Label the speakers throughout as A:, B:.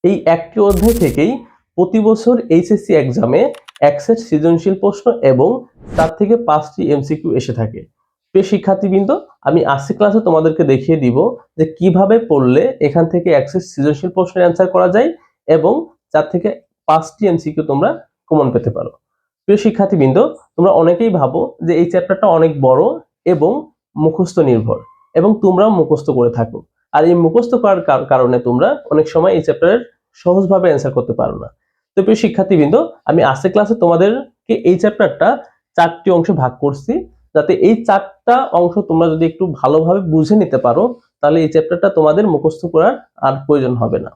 A: এই একটি অধ্যায় থেকেই প্রতি বছর এইচএসসি এক্সামে 1 সেট সৃজনশীল প্রশ্ন এবং তার থেকে 5টি এমসিকিউ এসে থাকে। প্রিয় শিক্ষার্থীবৃন্দ, আমি আজকের ক্লাসে তোমাদেরকে দেখিয়ে দিব যে কিভাবে পড়লে এখান থেকে 1 সেট সৃজনশীল প্রশ্নের অ্যান্সার করা যায় এবং তার থেকে 5টি এমসিকিউ তোমরা কমন পেতে পারো। প্রিয় শিক্ষার্থীবৃন্দ, তোমরা অনেকেই ভাবো যে এই চ্যাপ্টারটা অনেক বড় এবং মুখস্থ নির্ভর এবং তোমরাও মুখস্থ করে থাকো। আর এই মুখস্থ করার কারণে তোমরা অনেক সময় এই চ্যাপ্টারের সহজভাবে অ্যান্সার করতে পারো না। তো প্রিয় শিক্ষার্থীবৃন্দ, আমি আজকের ক্লাসে তোমাদেরকে এই চ্যাপ্টারটা 4টি অংশে ভাগ করছি, যাতে এই 4টা অংশ তোমরা যদি একটু ভালোভাবে বুঝে নিতে পারো তাহলে এই চ্যাপ্টারটা তোমাদের মুখস্থ করার আর প্রয়োজন হবে না।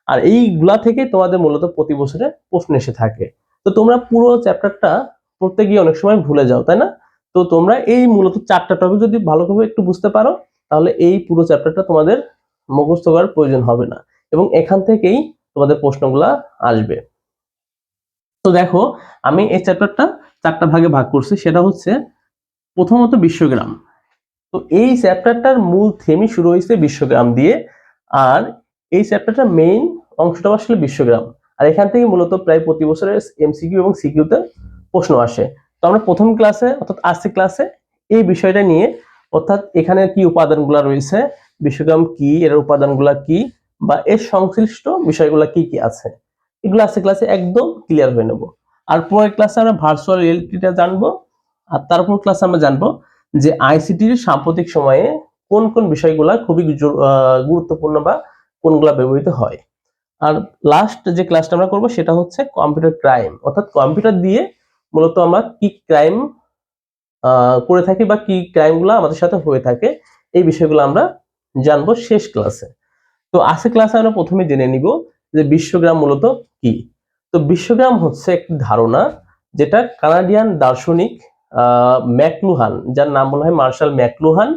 A: আর এইগুলা থেকে তোমাদের মূলত প্রতি বছরে প্রশ্ন এসে থাকে। তো তোমরা পুরো চ্যাপ্টারটা পড়তে গিয়ে অনেক সময় ভুলে যাও, তাই না? তো তোমরা এই মূলত 4টা টপিক যদি ভালোভাবে একটু বুঝতে পারো তাহলে এই পুরো চ্যাপ্টারটা তোমাদের মুখস্থ করার প্রয়োজন হবে না এবং এখান থেকেই তোমাদের প্রশ্নগুলা আসবে। তো দেখো, আমি এই চ্যাপ্টারটা 4টা ভাগে ভাগ করছি। সেটা হচ্ছে প্রথমত বিশ্বগ্রাম। তো এই চ্যাপ্টারটার মূল থেমই শুরু হয়েছে বিশ্বগ্রাম দিয়ে, আর এই চ্যাপ্টারটার মেইন অংশটা আসলে বিশ্বগ্রাম। আর এখান থেকে মূলত প্রায় প্রতি বছরের এমসিকিউ এবং সিকিউতে প্রশ্ন আসে। তো আমরা প্রথম ক্লাসে অর্থাৎ আজকের ক্লাসে এই বিষয়টা নিয়ে, অর্থাৎ এখানে কি উপাদানগুলো রয়েছে, বিশ্বগ্রাম কি, এর উপাদানগুলো কি, বা এর সংশ্লিষ্ট বিষয়গুলো কি কি আছে, এগুলো আজকের ক্লাসে একদম ক্লিয়ার হয়ে নেব। আর পরের ক্লাসে আমরা ভার্চুয়াল রিয়েলিটিটা জানবো, আর তারপর ক্লাসে আমরা জানবো যে আইসিটির সাম্প্রতিক সময়ে কোন কোন বিষয়গুলা খুবই গুরুত্বপূর্ণ বা কোনগুলা ব্যবহৃত হয়। আর লাস্ট যে ক্লাসটা আমরা করব সেটা হচ্ছে কম্পিউটার ক্রাইম, অর্থাৎ কম্পিউটার দিয়ে মূলত আমরা কি ক্রাইম করে থাকি বা কি ক্রাইমগুলো আমাদের সাথে হয়ে থাকে, এই বিষয়গুলো আমরা জানবো শেষ ক্লাসে। তো আজকের ক্লাসে আমরা প্রথমে জেনে নিব যে বিশ্বগ্রাম মূলত কি। তো বিশ্বগ্রাম হচ্ছে একটি ধারণা যেটা কানাডিয়ান দার্শনিক ম্যাকলুহান, যার নাম বলা হয় মার্শাল ম্যাকলুহান,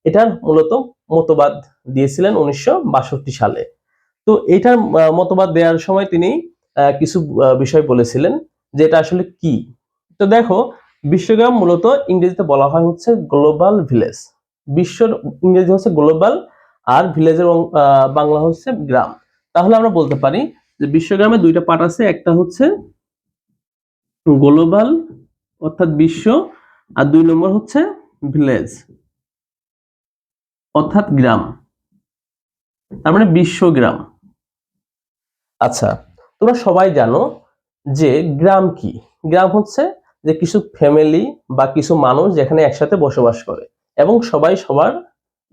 A: এটার মূলত মতবাদ দিয়েছিলেন 1962 সালে। তো এটার মতবাদ দেওয়ার সময় তিনি কিছু বিষয় বলেছিলেন যে এটা আসলে কি। তো দেখো, বিশ্বগ্রাম মূলত ইংরেজিতে বলা হয় হচ্ছে গ্লোবাল ভিলেজ। বিশ্বর ইংরেজি হচ্ছে গ্লোবাল, আর ভিলেজের বাংলা হচ্ছে গ্রাম। তাহলে আমরা বলতে পারি যে বিশ্বগ্রামে দুইটা পার্ট আছে, একটা হচ্ছে গ্লোবাল অর্থাৎ বিশ্ব, আর 2 নম্বর হচ্ছে ভিলেজ অর্থাৎ গ্রাম, তার মানে বিশ্বগ্রাম। আচ্ছা, তোমরা সবাই জানো যে গ্রাম কি। গ্রাম হচ্ছে যে কিছু ফ্যামিলি বা কিছু মানুষ যেখানে একসাথে বসবাস করে এবং সবাই সবার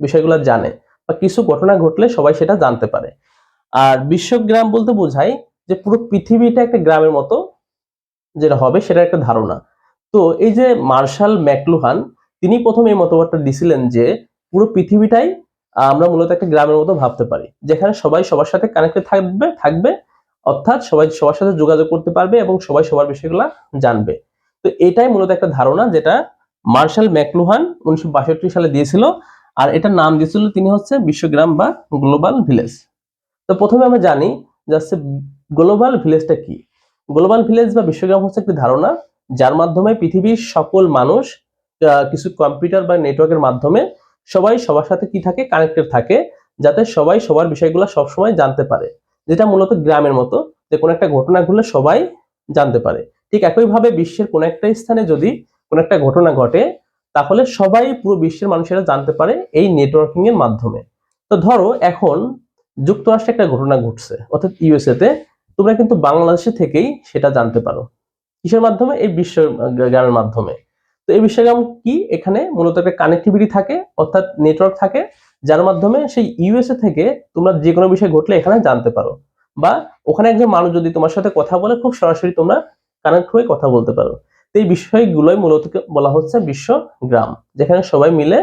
A: বিষয়গুলো জানে, বা কিছু ঘটনা ঘটলে সবাই সেটা জানতে পারে। আর বিশ্বগ্রাম বলতে বোঝায় যে পুরো পৃথিবীটা একটা গ্রামের মতো যেটা হবে, সেটা একটা ধারণা। তো এই যে মার্শাল ম্যাকলুহান, তিনি প্রথম এই মতবাদটা দিছিলেন যে পুরো পৃথিবীটাই আমরা মূলত একটা গ্রামের মতো ভাবতে পারি, যেখানে সবাই সবার সাথে কানেক্টেড থাকবে, অর্থাৎ সবাই সবার সাথে যোগাযোগ করতে পারবে এবং সবাই সবার বিষয়গুলো জানবে। তো এটাই মূলত একটা ধারণা যেটা মার্শাল ম্যাকলুহান 1962 সালে দিয়েছিল, আর এটার নাম দিয়েছিল তিনি হচ্ছে বিশ্বগ্রাম বা গ্লোবাল ভিলেজ। তো প্রথমে আমরা জানি যে গ্লোবাল ভিলেজটা কি। গ্লোবাল ভিলেজ বা বিশ্বগ্রাম হচ্ছে একটি ধারণা যার মাধ্যমে পৃথিবীর সকল মানুষ কিছু কম্পিউটার বা নেটওয়ার্কের মাধ্যমে সবাই সবার সাথে কি থাকে, কানেক্টেড থাকে, যাতে সবাই সবার বিষয়গুলো সবসময় জানতে পারে। যেটা মূলত গ্রামের মতো, যে কোনো একটা ঘটনা ঘটলে সবাই জানতে পারে। ঠিক একইভাবে বিশ্বের কোনো একটা স্থানে যদি কোনো একটা ঘটনা ঘটে, তাহলে সবাই পুরো বিশ্বের মানুষেরা জানতে পারে এই নেটওয়ার্কিং এর মাধ্যমে। তো ধরো এখন যুক্তরাষ্ট্রে একটা ঘটনা ঘটছে অর্থাৎ ইউএসএ তে, তোমরা কিন্তু বাংলাদেশে থেকেই সেটা জানতে পারো। কিসের মাধ্যমে? এই বিশ্বগ্রামের মাধ্যমে। তো এই বিশ্বগ্রাম কি, এখানে মূলত একটা কানেক্টিভিটি থাকে অর্থাৎ নেটওয়ার্ক থাকে, যার মাধ্যমে সেই ইউএসএ থেকে তোমরা যে কোনো বিষয় ঘটলে এখানে জানতে পারো, বা ওখানে একজন মানুষ যদি তোমার সাথে কথা বলে খুব সরাসরি তোমরা কানেক্ট হয়ে কথা বলতে পারো। তো এই বিষয়গুলোই মূলত বলা হচ্ছে বিশ্বগ্রাম, যেখানে সবাই মিলে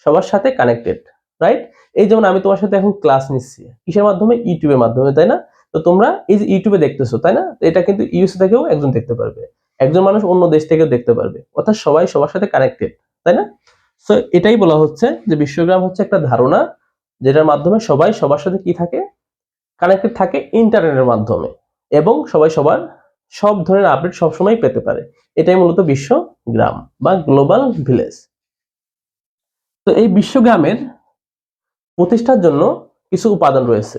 A: সবার সাথে কানেক্টেড, রাইট? এই যেমন আমি তোমার সাথে এখন ক্লাস নিচ্ছি কিসের মাধ্যমে? ইউটিউবের মাধ্যমে, তাই না? তো তোমরা এই যে ইউটিউবে দেখতেছো, তাই না? এটা কিন্তু ইউএসএ থেকেও একজন দেখতে পারবে, একজন মানুষ অন্য দেশ থেকেও দেখতে পারবে, অর্থাৎ সবাই সবার সাথে কানেক্টেড, তাই না? সো এটাই বলা হচ্ছে যে বিশ্বগ্রাম হচ্ছে একটা ধারণা যেটার মাধ্যমে সবাই সবার সাথে কি থাকে, কানেক্টেড থাকে ইন্টারনেটের মাধ্যমে, এবং সবাই সবার সব ধরনের আপডেট সবসময় পেতে পারে। এটাই মূলত বিশ্বগ্রাম বা গ্লোবাল ভিলেজ। তো এই বিশ্বগ্রামের প্রতিষ্ঠার জন্য কিছু উপাদান রয়েছে।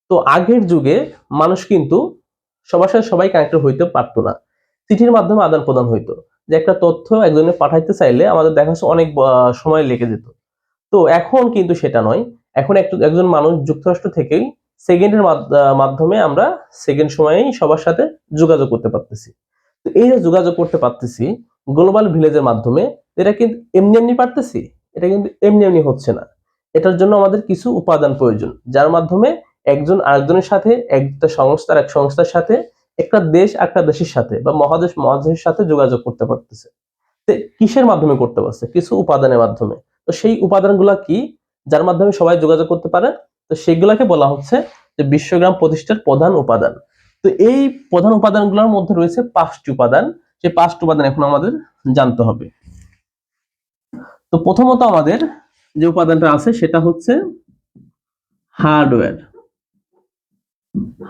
A: তো আগের যুগে মানুষ কিন্তু সবার সাথে সবাই কানেক্টেড হইতে পারতো না, চিঠির মাধ্যমে আদান প্রদান হইতো। যে একটা তথ্য একজনে পাঠাইতে চাইলে আমাদের দেখা যাচ্ছে অনেক সময় লেগে যেত। তো এখন কিন্তু সেটা নয়, এখন একজন মানুষ যুক্তরাষ্ট্র থেকেই সেকেন্ডের মাধ্যমে আমরা সেকেন্ড সময়েই সবার সাথে যোগাযোগ করতে পারতেছি। তো এই যে যোগাযোগ করতে পারতেছি গ্লোবাল ভিলেজের মাধ্যমে, এটা কিন্তু এমনি এমনি পারতেছি, এটা কিন্তু এমনি এমনি হচ্ছে না। এটার জন্য আমাদের কিছু উপাদান প্রয়োজন, যার মাধ্যমে একজন আরেকজনের সাথে, একটা সংস্থার এক সংস্থার সাথে, একটা দেশ একটা দেশের সাথে বা মহাদেশ মহাদেশের সাথে যোগাযোগ করতে পারতেছে। কিসের মাধ্যমে করতে পারছে? কিছু উপাদানের মাধ্যমে। তো সেই উপাদানগুলা কি, যার মাধ্যমে সবাই যোগাযোগ করতে পারে? তো সেগুলাকে বলা হচ্ছে যে বিশ্বগ্রাম প্রতিষ্ঠার প্রধান উপাদান। তো এই প্রধান উপাদানগুলোর মধ্যে রয়েছে 5টি উপাদান। সেই 5টি উপাদান এখন আমাদের জানতে হবে। তো প্রথমত আমাদের যে উপাদানটা আছে সেটা হচ্ছে হার্ডওয়্যার।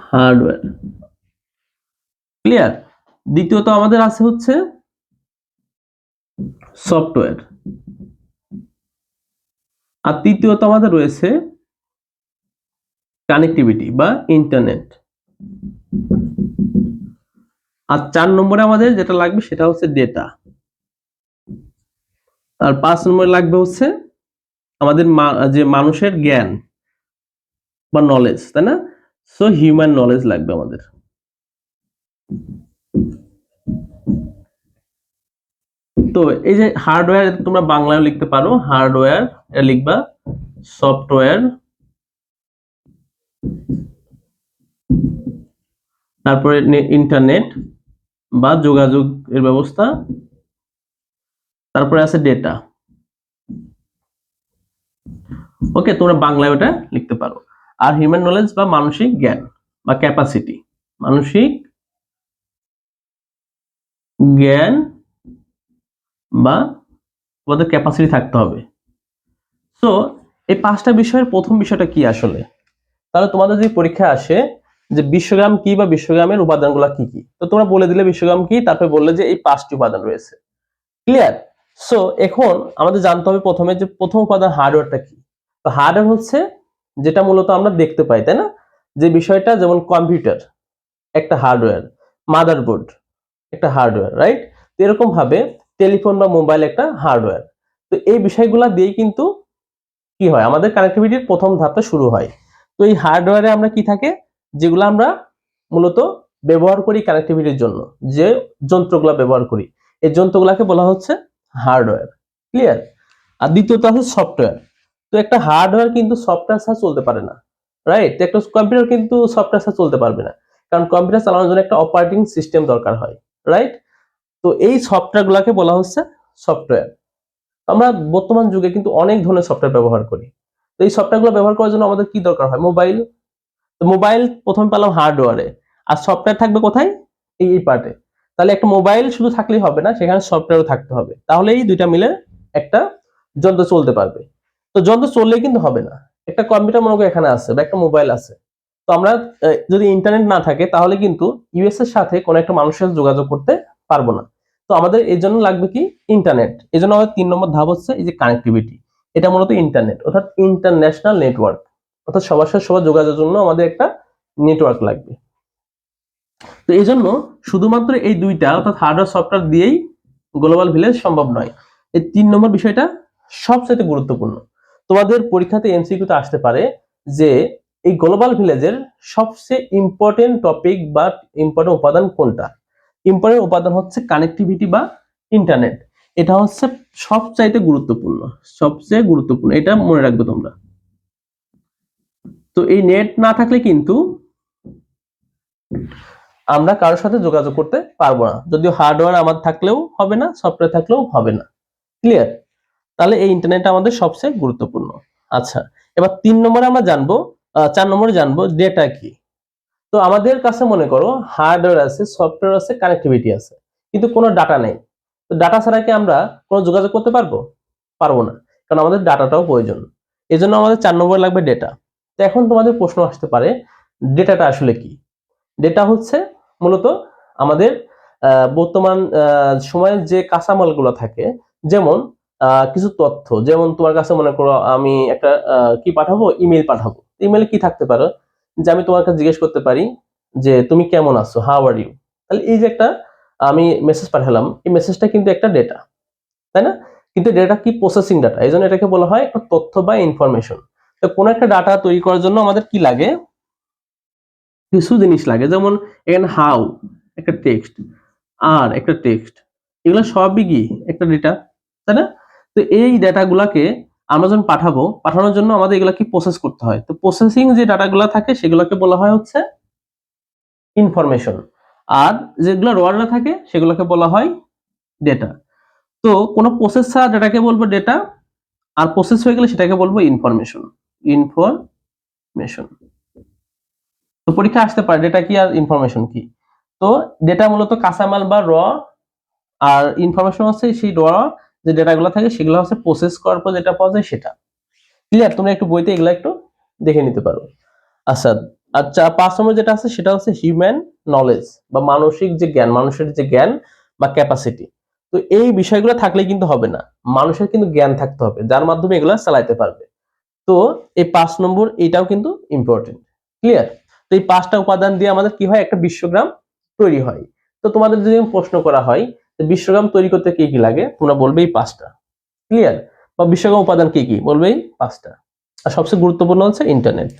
A: Hardware clear. দ্বিতীয়ত আমাদের আছে হচ্ছে সফটওয়্যার। আর তৃতীয়ত আমাদের রয়েছে কানেক্টিভিটি বা ইন্টারনেট। আর 4 নম্বরে আমাদের যেটা লাগবে সেটা হচ্ছে ডেটা। আর 5 নম্বরে লাগবে হচ্ছে আমাদের যে মানুষের জ্ঞান বা নলেজ, তাই না? সো হিউম্যান নলেজ লাগবে আমাদের। তো এই যে হার্ডওয়্যার, তোমরা বাংলায় লিখতে পারো হার্ডওয়্যার, এটা লিখবা সফটওয়্যার, তারপরে ইন্টারনেট বা যোগাযোগের ব্যবস্থা, তারপরে আছে ডেটা। ওকে, তোমরা বাংলায় ওটা লিখতে পারো। আর হিউম্যান নলেজ বা মানসিক জ্ঞান বা ক্যাপাসিটি, মানসিক জ্ঞান বা তোমাদের ক্যাপাসিটি থাকতে হবে। সো এই 5টা বিষয়ের প্রথম বিষয়টা কি আসলে? তাহলে তোমাদের যে পরীক্ষা আসে যে বিশ্বগ্রাম কি বা বিশ্বগ্রামের উপাদানগুলো কি কি, তো তোমরা বলে দিলে বিশ্বগ্রাম কি, তারপরে বললে যে এই 5টি উপাদান রয়েছে। ক্লিয়ার? সো এখন আমাদের জানতে হবে প্রথমে যে প্রথম উপাদান হার্ডওয়্যারটা কি। তো হার্ডওয়্যার হচ্ছে যেটা মূলত আমরা দেখতে পাই, তাই না? যে বিষয়টা, যেমন কম্পিউটার একটা হার্ডওয়্যার, মাদারবোর্ড একটা হার্ডওয়্যার, রাইট? তো এরকম ভাবে টেলিফোন বা মোবাইল একটা হার্ডওয়্যার। তো এই বিষয়গুলো দিয়েই কিন্তু কি হয়, আমাদের কানেক্টিভিটির প্রথম ধাপটা শুরু হয়। তো এই হার্ডওয়্যারে আমরা কি থাকে, যেগুলো আমরা মূলত ব্যবহার করি কানেক্টিভিটির জন্য, যে যন্ত্রগুলো ব্যবহার করি, এই যন্ত্রগুলোকে বলা হচ্ছে হার্ডওয়্যার। ক্লিয়ার? আর দ্বিতীয়ত আছে সফটওয়্যার। তো একটা হার্ডওয়্যার কিন্তু সফটওয়্যার ছাড়া চলতে পারে না, রাইট? তো একটা কম্পিউটার কিন্তু সফটওয়্যার ছাড়া চলতে পারবে না, কারণ কম্পিউটার চালানোর জন্য একটা অপারেটিং সিস্টেম দরকার হয়, রাইট? তো এই সফটওয়্যার গুলাকে বলা হচ্ছে সফটওয়্যার। আমরা বর্তমান যুগে কিন্তু অনেক ধরনের সফটওয়্যার ব্যবহার করি। তো এই সফটওয়্যারগুলো ব্যবহার করার জন্য আমাদের কি দরকার হয়? মোবাইল। তো মোবাইল প্রথমে পেলাম হার্ডওয়্যারে, আর সফটওয়্যার থাকবে কোথায়? এই পার্টে। তাহলে একটা মোবাইল শুধু থাকলেই হবে না, সেখানে সফটওয়্যারও থাকতে হবে, তাহলে এই দুইটা মিলে একটা যন্ত্র চলতে পারবে। তো যন্ত্র চললেই কিন্তু হবে না, একটা কম্পিউটার মনে করো এখানে আছে বা একটা মোবাইল আছে। তো আমরা যদি ইন্টারনেট না থাকে তাহলে কিন্তু ইউএস এর সাথে কোনো একটা মানুষের সাথে যোগাযোগ করতে পারবো না। তো আমাদের এই জন্য লাগবে কি? ইন্টারনেট। এই জন্য আমাদের 3 নম্বর ধাপ হচ্ছে এই যে কানেক্টিভিটি। এটা মূলত ইন্টারনেট, অর্থাৎ ইন্টারন্যাশনাল নেটওয়ার্ক, অর্থাৎ সবার সাথে সবার যোগাযোগের জন্য আমাদের একটা নেটওয়ার্ক লাগবে। তো এই জন্য শুধুমাত্র এই দুইটা, অর্থাৎ হার্ডওয়্যার সফটওয়্যার দিয়েই গ্লোবাল ভিলেজ সম্ভব নয়। এই 3 নম্বর বিষয়টা সবচেয়ে গুরুত্বপূর্ণ। তোমাদের পরীক্ষাতে এমসিকিউতে আসতে পারে যে এই গ্লোবাল ভিলেজের সবচেয়ে ইম্পর্টেন্ট টপিক বা ইম্পর্টেন্ট উপাদান কোনটা? ইম্পর্টেন্ট উপাদান হচ্ছে কানেক্টিভিটি বা ইন্টারনেট। এটা হচ্ছে সবচাইতে গুরুত্বপূর্ণ, সবচেয়ে গুরুত্বপূর্ণ, এটা মনে রাখবে তোমরা। তো এই নেট না থাকলে কিন্তু আমরা কারোর সাথে যোগাযোগ করতে পারবো না, যদিও হার্ডওয়্যার আমার থাকলেও হবে না, সফটওয়্যার থাকলেও হবে না। ক্লিয়ার? তাহলে এই ইন্টারনেট আমাদের সবচেয়ে গুরুত্বপূর্ণ। আচ্ছা, এবার 3 নম্বরে আমরা জানবো, 4 নম্বরে জানবো ডেটা কি। তো আমাদের কাছে মনে করো হার্ডওয়্যার আছে, সফটওয়্যার আছে, কানেক্টিভিটি আছে, কিন্তু কোনো ডাটা নেই। তো ডাটা ছাড়া কি আমরা কোনো যোগাযোগ করতে পারবো? পারবো না, কারণ আমাদের ডাটাটাও প্রয়োজন। এই জন্য আমাদের 4 নম্বরে লাগবে ডেটা। তো এখন তোমাদের প্রশ্ন আসতে পারে ডেটাটা আসলে কি? ডেটা হচ্ছে মূলত আমাদের বর্তমান সময়ের যে কাঁচামালগুলো থাকে, যেমন কিছু তথ্য, যেমন তোমার কাছে মনে করো আমি একটা কি পাঠাবো, ইমেল পাঠাবো। ইমেলে কি থাকতে পারে? যে আমি তোমার কাছে জিজ্ঞেস করতে পারি যে তুমি কেমন আছো, হাউ আর ইউ, তাহলে এই যে একটা আমি মেসেজ পাঠালাম, এই মেসেজটা কিন্তু একটা ডেটা, তাই না? কিন্তু ডেটা কি? প্রসেসিং ডাটা, এই জন্য এটাকে বলা হয় একটা তথ্য বা ইনফরমেশন। তো কোনো একটা ডাটা তৈরি করার জন্য আমাদের কি লাগে? কিছু জিনিস লাগে, যেমন এখানে হাউ একটা টেক্সট, আর একটা টেক্সট, এগুলো সবই কি একটা ডেটা, তাই না? তো এই ডেটাগুলোকে আমরা যখন পাঠানোর জন্য আমাদের এগুলা কি প্রসেস করতে হয়। তো প্রসেসিং যে ডাটাগুলো থাকে সেগুলোকে বলা হয় হচ্ছে ইনফরমেশন, আর যেগুলো র ডাটা থাকে সেগুলোকে বলা হয় ডেটা। তো কোনো প্রসেস ছাড়া ডেটাকে বলবো ডেটা, আর প্রসেস হয়ে গেলে সেটাকে বলবো ইনফরমেশন। ইনফরমেশন। তো পরীক্ষা আসতে পারে ডেটা কি আর ইনফরমেশন কি। তো ডেটা মূলত কাঁচামাল বা র, আর ইনফরমেশন হচ্ছে সেই র যে ডেটাগুলো থাকে সেগুলো হচ্ছে প্রসেস করার পর যেটা পাওয়া যায় সেটা। ক্লিয়ার? তোমরা একটু বইতে এগুলো একটু দেখে নিতে পারো। আচ্ছা, আচ্ছা 5 নম্বর যেটা আছে সেটা হচ্ছে হিউম্যান নলেজ বা মানসিক যে জ্ঞান, মানুষের যে জ্ঞান বা ক্যাপাসিটি। তো এই বিষয়গুলো থাকলে কিন্তু হবে না, মানুষের কিন্তু জ্ঞান থাকতে হবে যার মাধ্যমে এগুলো চালাইতে পারবে। তো এই 5 নম্বর এটাও কিন্তু ইম্পর্টেন্ট। ক্লিয়ার? তো এই 5টা উপাদান দিয়ে আমাদের কি হয়? একটা বিশ্বগ্রাম তৈরি হয়। তো তোমাদের যদি প্রশ্ন করা হয় যে বিশ্বগ্রাম তৈরি করতে কি কি লাগে, তোমরা বলবে এই 5টা। ক্লিয়ার? বা বিশ্বগ্রাম উপাদান কি কি, বলবে এই 5টা। আর সবচেয়ে গুরুত্বপূর্ণ হচ্ছে ইন্টারনেট।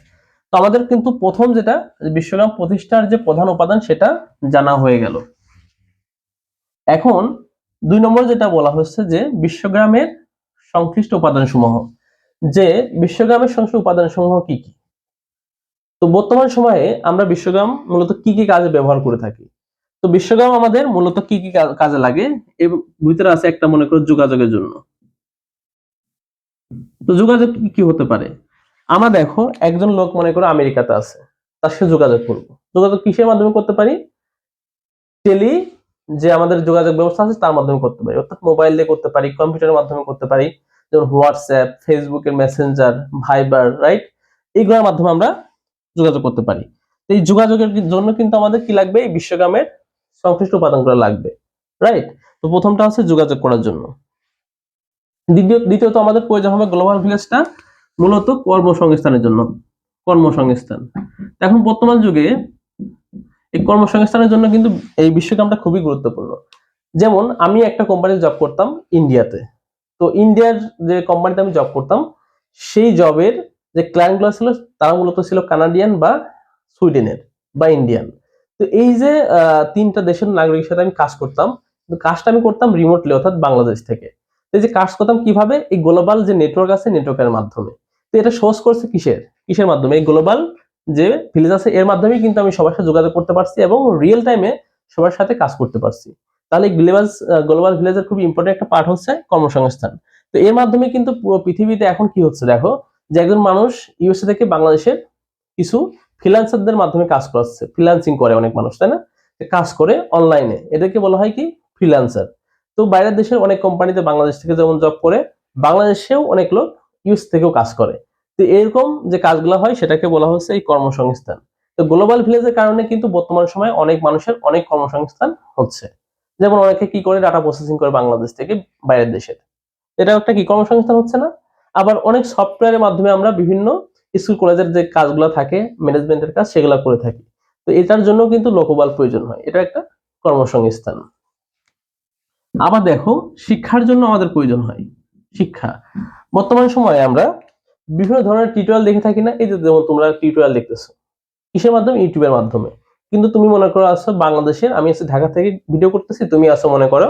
A: তো আমাদের কিন্তু প্রথম যেটা বিশ্বগ্রাম প্রতিষ্ঠার যে প্রধান উপাদান সেটা জানা হয়ে গেল। এখন 2 নম্বর যেটা বলা হচ্ছে যে বিশ্বগ্রামের সংশ্লিষ্ট উপাদান সমূহ, যে বিশ্বগ্রামের সংশ্লিষ্ট উপাদান সমূহ কি কি। তো বর্তমান সময়ে আমরা বিশ্বগ্রাম মূলত কি কি কাজে ব্যবহার করে থাকি। তো বিশ্বগ্রাম আমাদের মূলত কি কি কাজে লাগে, এর ভিতরে আছে একটা, মনে করো যোগাযোগের জন্য। তো যোগাযোগ কি কি হতে পারে? আমরা দেখো একজন লোক মনে করো আমেরিকাতে আছে, তার সাথে যোগাযোগ করবো। যোগাযোগ কিসের মাধ্যমে করতে পারি? টেলি, যে আমাদের যোগাযোগ ব্যবস্থা আছে তার মাধ্যমে করতে পারি, অর্থাৎ মোবাইল দিয়ে করতে পারি, কম্পিউটারের মাধ্যমে করতে পারি, যেমন হোয়াটসঅ্যাপ, ফেসবুকের মেসেঞ্জার, ভাইবার, রাইট? এইগুলোর মাধ্যমে আমরা যোগাযোগ করতে পারি। তো এই যোগাযোগের জন্য কিন্তু আমাদের কি লাগবে? এই বিশ্বগ্রামের সংশ্লিষ্ট উপাদানগুলো লাগবে, রাইট? তো প্রথমটা হচ্ছে যোগাযোগ করার জন্য। দ্বিতীয়ত আমাদের প্রয়োজন হবে গ্লোবাল ভিলেজটা মূলত কর্মসংস্থানের জন্য। কর্মসংস্থান। এখন বর্তমান যুগে এই কর্মসংস্থানের জন্য কিন্তু এই বিশ্বগ্রামটা খুবই গুরুত্বপূর্ণ। যেমন আমি একটা কোম্পানিতে জব করতাম ইন্ডিয়াতে। তো ইন্ডিয়ার যে কোম্পানিতে আমি জব করতাম সেই জবের যে ক্লায়েন্ট গুলো ছিল তারা মূলত ছিল কানাডিয়ান বা সুইডেনের বা ইন্ডিয়ান। তো এই যে 3টা দেশের নাগরিকের সাথে আমি কাজ করতাম, কিন্তু কাজটা আমি করতাম রিমোটলি, অর্থাৎ বাংলাদেশ থেকে। তো এই যে কাজ করতাম কিভাবে? এই গ্লোবাল যে নেটওয়ার্ক আছে নেটওয়ার্কের মাধ্যমে। তো এটা সোর্স করছে কিসের মাধ্যমে? এই গ্লোবাল যে ভিলেজ আছে এর মাধ্যমেই কিন্তু আমি সবার সাথে যোগাযোগ করতে পারছি এবং রিয়েল টাইমে সবার সাথে কাজ করতে পারছি। তাহলে গ্লোবাল ভিলেজের খুব ইম্পর্টেন্ট একটা পার্ট হচ্ছে কর্মসংস্থান। তো এর মাধ্যমে কিন্তু পুরো পৃথিবীতে এখন কি হচ্ছে দেখো, যে একজন মানুষ ইউএসএ থেকে বাংলাদেশের কিছু ফ্রিল্যান্সারদের মাধ্যমে কাজ করাচ্ছে, ফ্রিল্যান্সিং করে অনেক মানুষ, তাই না? কাজ করে অনলাইনে, এদেরকে বলা হয় কি? ফ্রিল্যান্সার। তো বাইরের দেশের অনেক কোম্পানিতে বাংলাদেশ থেকে যেমন জব করে, বাংলাদেশেও অনেক লোক ইউএস থেকেও কাজ করে। তো এরকম যে কাজগুলো হয় সেটাকে বলা হচ্ছে এই কর্মসংস্থান। তো গ্লোবাল ভিলেজের কারণে কিন্তু বর্তমান সময়ে অনেক মানুষের অনেক কর্মসংস্থান হচ্ছে। যেমন অনেকে কি করে? ডাটা প্রসেসিং করে বাংলাদেশ থেকে বাইরের দেশের। এটা একটা কি কর্মসংস্থান হচ্ছে না? আবার অনেক সফটওয়্যারের মাধ্যমে আমরা বিভিন্ন স্কুল কলেজের যে কাজগুলো থাকে ম্যানেজমেন্টের কাজ সেগুলো করে থাকি। তো এটার জন্য কিন্তু লোকবল প্রয়োজন হয়, এটা একটা কর্মসংস্থান। আবার দেখো শিক্ষার জন্য আমাদের প্রয়োজন হয়। শিক্ষা, বর্তমান সময়ে আমরা বিভিন্ন ধরনের টিউটোরিয়াল দেখে থাকি না? এই যে যেমন তোমরা টিউটোরিয়াল দেখতেছো কিসের মাধ্যমে? ইউটিউবের মাধ্যমে। কিন্তু তুমি মনে করো আসছো বাংলাদেশের, আমি আছি ঢাকা থেকে ভিডিও করতেছি, তুমি আসো মনে করো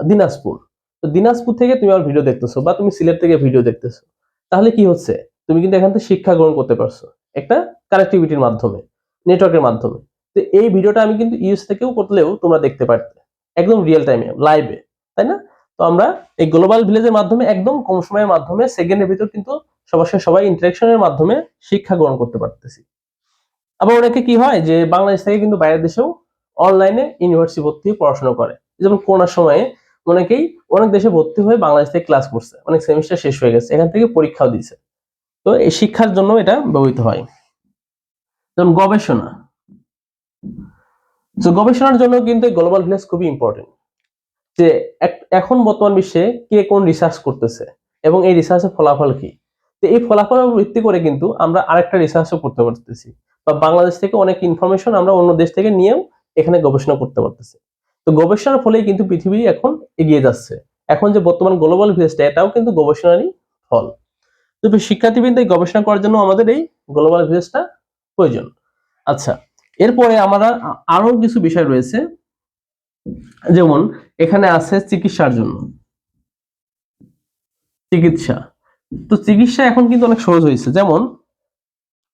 A: দিনাজপুর। তো দিনাজপুর থেকে তুমি আমার ভিডিও দেখতেছো বা তুমি সিলেট থেকে ভিডিও দেখতেছো। তাহলে কি হচ্ছে? তুমি কিন্তু এখান থেকে শিক্ষা গ্রহণ করতে পারছো একটা কানেক্টিভিটির মাধ্যমে, নেটওয়ার্কের মাধ্যমে। তো এই ভিডিওটা আমি কিন্তু ইউএস থেকেও করলেও তোমরা দেখতে পারতে একদম রিয়েল টাইমে লাইভে, তাই না? তো আমরা এই গ্লোবাল ভিলেজের মাধ্যমে একদম কম সময়ের মাধ্যমে সেকেন্ডের ভিতর কিন্তু সবার সাথে সবাই ইন্টারাকশনের মাধ্যমে শিক্ষা গ্রহণ করতে পারতেছি। আবার অনেকে কি হয় যে বাংলাদেশ থেকে কিন্তু বাইরের দেশেও অনলাইনে ইউনিভার্সিটি ভর্তি হয়ে পড়াশোনা করে, যেমন করোনার সময়ে অনেকেই অনেক দেশে ভর্তি হয়ে বাংলাদেশ থেকে ক্লাস করছে, অনেক সেমিস্টার শেষ হয়ে গেছে, এখান থেকে পরীক্ষাও দিয়েছে। তো এই শিক্ষার জন্য এটা ব্যবহৃত হয়। যেমন গবেষণা, তো গবেষণার জন্য কিন্তু গ্লোবাল ভিলেজ খুবই ইম্পর্টেন্ট। যে এখন বর্তমান বিশ্বে কে কোন রিসার্চ করতেছে এবং এই রিসার্চের ফলাফল কি। তো এই ফলাফলের উপর ভিত্তি করে কিন্তু আমরা আরেকটা রিসার্চও করতে পারতেছি, বা বাংলাদেশ থেকে অনেক ইনফরমেশন আমরা অন্য দেশ থেকে নিয়েও এখানে গবেষণা করতে পারতেছি। তো গবেষণার ফলেই কিন্তু পৃথিবী এখন এগিয়ে যাচ্ছে। এখন যে বর্তমান গ্লোবাল ভিলেজটা, এটাও কিন্তু গবেষণারই ফল। তো শিক্ষার্থীবৃন্দ, এই গবেষণা করার জন্য আমাদের এই গ্লোবাল ভিলেজটা প্রয়োজন। আচ্ছা, এরপরে আমরা আরো কিছু বিষয় রয়েছে, যেমন এখানে আছে চিকিৎসার জন্য। চিকিৎসা, তো চিকিৎসা এখন কিন্তু অনেক সহজ হয়েছে। যেমন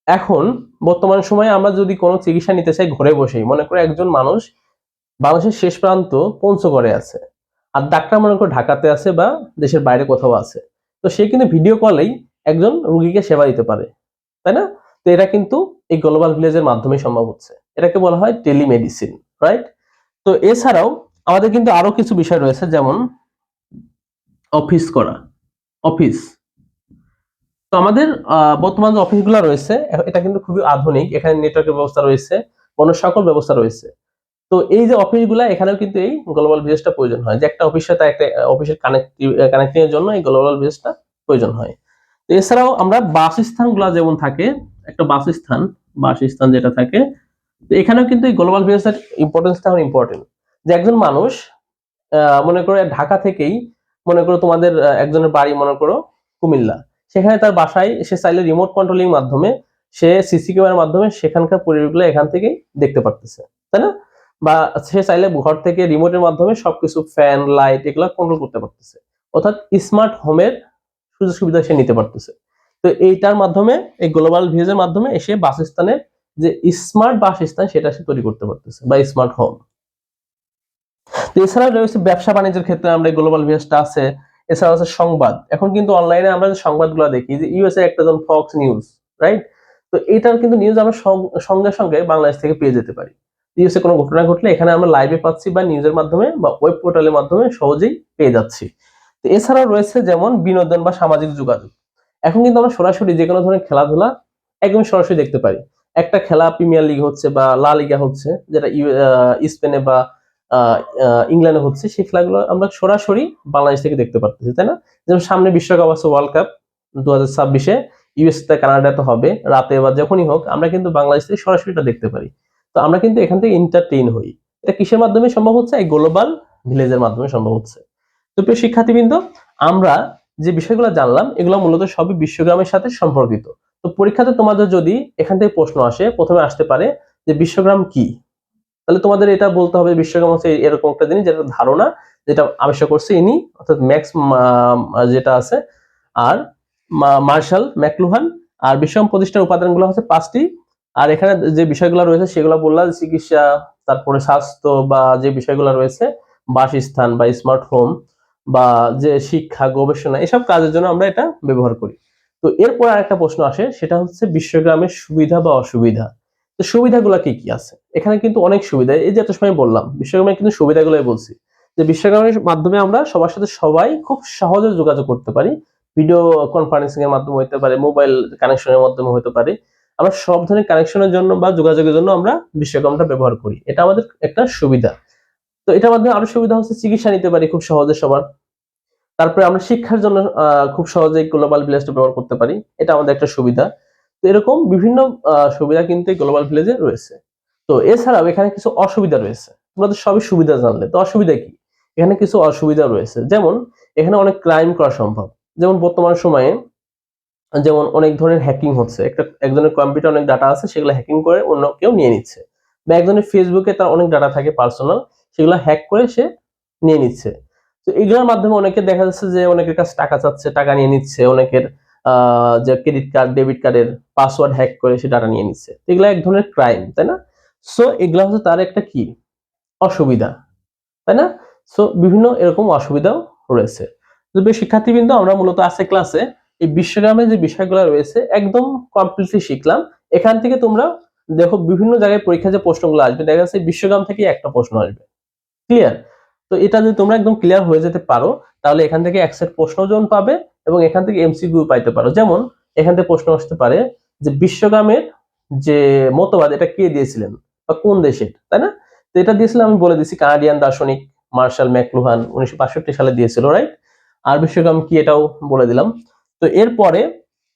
A: এখন বর্তমান সময়ে আমরা যদি কোনো চিকিৎসা নিতে চাই ঘরে বসেই, মনে করে একজন মানুষ বাংলাদেশের শেষ প্রান্ত পঞ্চগড়ে আছে, আর ডাক্তার মনে করে ঢাকাতে আছে বা দেশের বাইরে কোথাও আছে, তো সে কিন্তু ভিডিও কলেই একজন রোগীকে সেবা দিতে পারে, তাই না? তো এটা কিন্তু এই গ্লোবাল ভিলেজের মাধ্যমে সম্ভব হচ্ছে। এটাকে বলা হয় টেলিমেডিসিন, রাইট? তো এছাড়াও আমাদের কিন্তু আরো কিছু বিষয় রয়েছে, যেমন অফিস করা, অফিস। তো আমাদের বর্তমান যে অফিসগুলো রয়েছে এটা কিন্তু খুবই আধুনিক, এখানে নেটওয়ার্কের ব্যবস্থা রয়েছে, অন্য সকল ব্যবস্থা রয়েছে। তো এই যে অফিসগুলা, এখানেও কিন্তু এই গ্লোবাল ভিলেজটা প্রয়োজন হয়, যে একটা অফিসের সাথে একটা অফিসের কানেক্টিং এর জন্য এই গ্লোবাল ভিলেজটা প্রয়োজন হয়। তো এছাড়াও আমরা বাসস্থানগুলা যেমন থাকে, একটা বাসস্থান যেটা থাকে, তো এখানেও কিন্তু এই গ্লোবাল ভিলেজের ইম্পর্টেন্সটা ইম্পর্টেন্ট। যে একজন মানুষ মনে করো ঢাকা থেকেই, মনে করো তোমাদের একজনের বাড়ি মনে করো কুমিল্লা, সেখানে তার বাসায় সে চাইলে রিমোট কন্ট্রোলিং মাধ্যমে, সে সিসি ক্যামেরার মাধ্যমে সেখানকার পরিবেশগুলো এখান থেকেই দেখতে পারতেছে, তাই না? বা সে চাইলে ঘর থেকে রিমোটের মাধ্যমে সবকিছু ফ্যান লাইট এগুলো কন্ট্রোল করতে পারতেছে, অর্থাৎ স্মার্ট হোমের সুযোগ সুবিধা সে নিতে পারতেছে। তো এইটার মাধ্যমে, এই গ্লোবাল ভিলেজের মাধ্যমে এসে বাসস্থানের যে স্মার্ট বাসস্থান সেটা সে তৈরি করতে পারতেছে, বা স্মার্ট হোম। তো এছাড়াও রয়েছে ব্যবসা বাণিজ্যের ক্ষেত্রে আমরা গ্লোবাল ভিলেজটা আছে। এছাড়া আছে সংবাদ, এখন কিন্তু অনলাইনে আমরা যে সংবাদগুলো দেখি, যে ইউএসএ একটা যেমন ফক্স নিউজ, রাইট? তো এটার কিন্তু নিউজ আমরা সঙ্গে সঙ্গে বাংলাদেশ থেকে পেয়ে যেতে পারি। ইউএসএ কোনো ঘটনা ঘটলে এখানে আমরা লাইভে পাচ্ছি, বা নিউজের মাধ্যমে বা ওয়েব পোর্টালের মাধ্যমে সহজেই পেয়ে যাচ্ছি। তো এছাড়াও রয়েছে যেমন বিনোদন বা সামাজিক যোগাযোগ। এখন কিন্তু আমরা সরাসরি যে কোনো ধরনের খেলাধুলা একদম সরাসরি দেখতে পারি। একটা খেলা প্রিমিয়ার লিগ হচ্ছে বা লা লিগা হচ্ছে, যেটা স্পেনে বা ইংল্যান্ডে হচ্ছে, সেই খেলাগুলো আমরা সরাসরি বাংলাদেশ থেকে দেখতে পারতেছি, তাই না? যেমন সামনে বিশ্বকাপ আছে, ওয়ার্ল্ড কাপ 2026-এ ইউএসএ কানাডাতে হবে, রাতে বা যখনই হোক আমরা কিন্তু বাংলাদেশ থেকে সরাসরি এটা দেখতে পারি। তো আমরা কিন্তু এখান থেকে এন্টারটেইন হই। এটা কিসের মাধ্যমে সম্ভব হচ্ছে? এই গ্লোবাল ভিলেজের মাধ্যমে সম্ভব হচ্ছে। তো প্রিয় শিক্ষার্থীবৃন্দ, আমরা যে বিষয়গুলো জানলাম এগুলো মূলত সবই বিশ্বগ্রামের সাথে সম্পর্কিত। তো পরীক্ষাতে তোমাদের যদি এখান থেকে প্রশ্ন আসে, প্রথমে আসতে পারে যে বিশ্বগ্রাম কি, তাহলে তোমাদের এটা বলতে হবে বিশ্বগ্রাম হচ্ছে এরকম একটা জিনিস, যেটা ধারণা, যেটা আবিষ্কার করছে ইনি, অর্থাৎ ম্যাক্স যেটা আছে, আর মার্শাল ম্যাকলুহান। আর বিশ্বগ্রাম প্রতিষ্ঠার উপাদানগুলো হচ্ছে 5টি। আর এখানে যে বিষয়গুলো রয়েছে সেগুলো বললাম, চিকিৎসা, তারপরে স্বাস্থ্য, বা যে বিষয়গুলো রয়েছে বাসস্থান বা স্মার্ট হোম, বা যে শিক্ষা গবেষণা, এসব কাজের জন্য আমরা এটা ব্যবহার করি। তো এরপর আরেকটা প্রশ্ন আসে, সেটা হচ্ছে বিশ্বগ্রামের সুবিধা বা অসুবিধা। তো সুবিধাগুলো কি কি আছে? এখানে কিন্তু অনেক সুবিধা, এই যে এত সময় বললাম বিশ্বগ্রামের কিন্তু সুবিধাগুলোই বলছি, যে বিশ্বগ্রামের মাধ্যমে আমরা সবার সাথে সবাই খুব সহজে যোগাযোগ করতে পারি। ভিডিও কনফারেন্সিং এর মাধ্যমে হতে পারে, মোবাইল কানেকশনের মাধ্যমে হতে পারে। আমরা সব ধরনের কানেকশনের জন্য বা যোগাযোগের জন্য আমরা বিশ্বগ্রামটা ব্যবহার করি, এটা আমাদের একটা সুবিধা। তো এটার মাধ্যমে আরো সুবিধা হচ্ছে চিকিৎসা নিতে পারি খুব সহজে সবার। তারপরে আমরা শিক্ষার জন্য খুব সহজেই গ্লোবাল ভিলেজটা ব্যবহার করতে পারি, এটা আমাদের একটা সুবিধা। তো এরকম বিভিন্ন সুবিধা কিন্তু গ্লোবাল ভিলেজে রয়েছে। তো এছাড়াও এখানে কিছু অসুবিধা রয়েছে। তোমরা তো সবই সুবিধা জানলে, তো অসুবিধা কি? এখানে কিছু অসুবিধা রয়েছে, যেমন এখানে অনেক ক্রাইম করা সম্ভব। যেমন বর্তমান সময়ে যেমন অনেক ধরনের হ্যাকিং হচ্ছে, একজনের কম্পিউটার অনেক ডাটা আছে, সেগুলো হ্যাকিং করে অন্য কেউ নিয়ে নিচ্ছে। বা একজনের ফেসবুকে তার অনেক ডাটা থাকে পার্সোনাল, সেগুলো হ্যাক করে সে নিয়ে নিচ্ছে। তো এগুলোর মাধ্যমে অনেকে দেখা যাচ্ছে যে অনেকের কাছে টাকা চাচ্ছে, টাকা নিয়ে নিচ্ছে, অনেকের যে ক্রেডিট কার্ড ডেবিট কার্ডের পাসওয়ার্ড হ্যাক করে সে ডাটা নিয়ে নিচ্ছে। এগুলো এক ধরনের ক্রাইম, তাই না? সো এগুলো হচ্ছে তার একটা কি অসুবিধা, তাই না? সো বিভিন্ন এরকম অসুবিধাও রয়েছে। তবে শিক্ষার্থীবৃন্দ, আমরা মূলত আজকে ক্লাসে এই বিশ্বগ্রামে যে বিষয়গুলো রয়েছে একদম কমপ্লিটলি শিখলাম। এখান থেকে তোমরা দেখো বিভিন্ন জায়গায় পরীক্ষা যে প্রশ্নগুলো আসবে, দেখা যাচ্ছে বিশ্বগ্রাম থেকে একটা প্রশ্ন আসবে। ক্লিয়ার? তো এটা যদি তোমরা একদম ক্লিয়ার হয়ে যেতে পারো, তাহলে এখান থেকে এক সেট প্রশ্ন যেমন পাবে এবং এখান থেকে এমসিকিউ পাইতে পারো। যেমন এখান থেকে প্রশ্ন আসতে পারে যে বিশ্বগ্রামের যে মতবাদ এটা কে দিয়েছিলেন বা কোন দেশের, তাই না? তো এটা দিয়েছিলাম, আমি বলে দিছি, কানাডিয়ান দার্শনিক মার্শাল ম্যাকলুহান 1965 সালে দিয়েছিল, রাইট? আর বিশ্বগ্রাম কি এটাও বলে দিলাম। তো এরপরে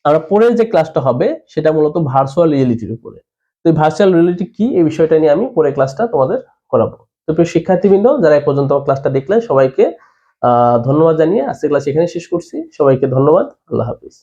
A: আমরা পরের যে ক্লাসটা হবে সেটা মূলত ভার্চুয়াল রিয়েলিটির উপরে। তো এই ভার্চুয়াল রিয়েলিটি কি এই বিষয়টা নিয়ে আমি পরের ক্লাসটা তোমাদের করাবো। তো প্রিয় শিক্ষার্থীবৃন্দ, যারা এই পর্যন্ত আমার ক্লাসটা দেখলেন সবাইকে ধন্যবাদ জানিয়ে আজকের ক্লাস এখানে শেষ করছি। সবাইকে ধন্যবাদ। আল্লাহ হাফিজ।